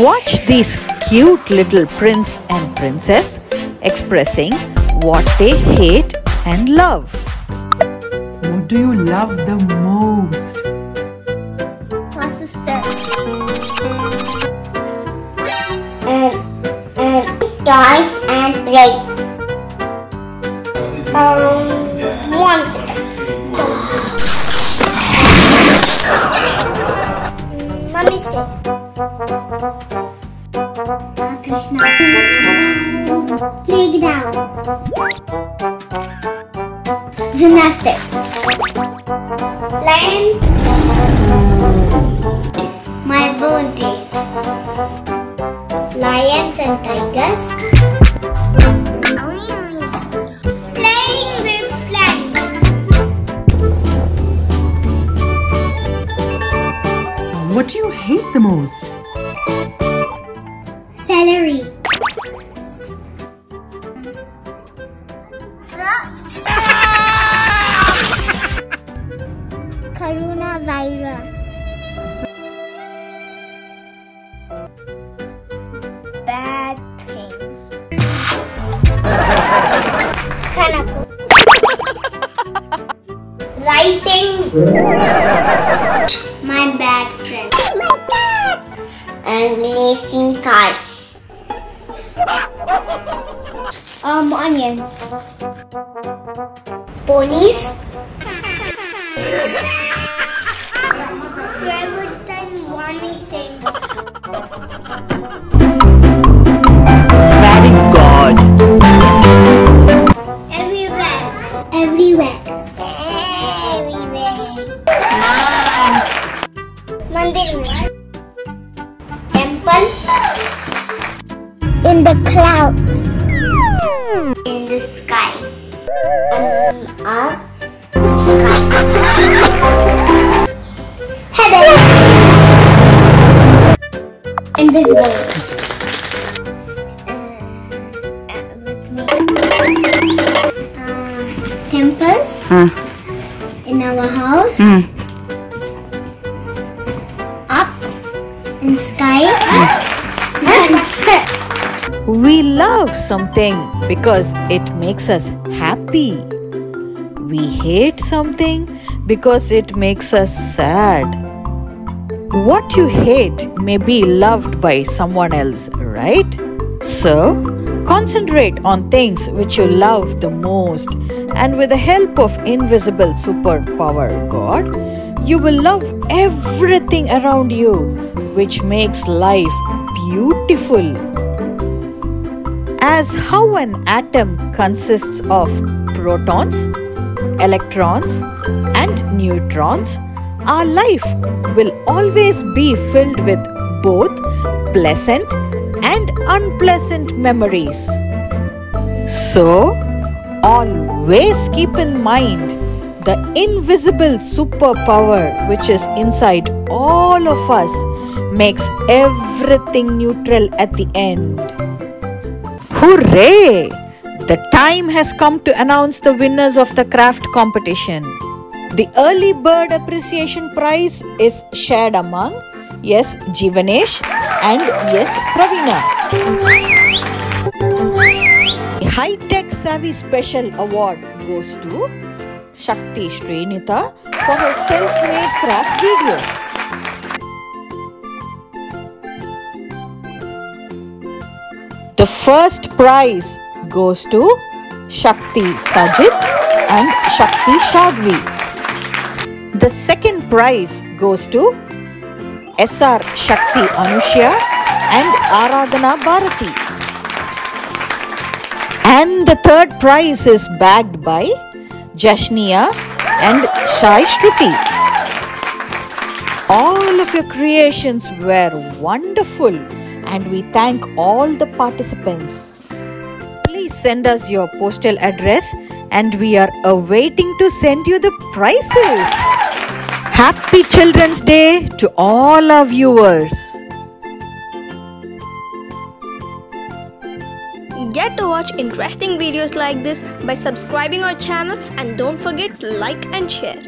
Watch these cute little prince and princess expressing what they hate and love. What do you love the most? My sister. Toys and play. Monsters. Mommy say. Krishna. Playground. Gymnastics. Lion. My birthday. Lions and tigers. Playing with flags. What do you hate the most? Celery. Coronavirus. Bad things. Writing. My bad friend. And racing cars. Onion. Ponies. That is God. Everywhere. Everywhere. Mandir. Temple. In the clouds. In the sky. Up. Sky. Heaven. Invisible. Temples. In our house. Up. In sky. We love something because it makes us happy. We hate something because it makes us sad. What you hate may be loved by someone else, right? So, concentrate on things which you love the most, and with the help of invisible superpower God, you will love everything around you, which makes life beautiful. As how an atom consists of protons, electrons, and neutrons, our life will always be filled with both pleasant and unpleasant memories. So, always keep in mind the invisible superpower which is inside all of us makes everything neutral at the end. Hooray! The time has come to announce the winners of the craft competition. The early bird appreciation prize is shared among yes Jeevanesh and yes Pravina. The high-tech savvy special award goes to Shakti Srinitha for her self-made craft video. The first prize goes to Shakti Sajid and Shakti Shadvi. The second prize goes to SR Shakti Anushya and Aradhana Bharati. And the third prize is bagged by Jashniya and Shai Shruti. All of your creations were wonderful, and we thank all the participants. Please send us your postal address and we are awaiting to send you the prizes. Happy Children's Day to all our viewers. Get to watch interesting videos like this by subscribing our channel, and don't forget to like and share.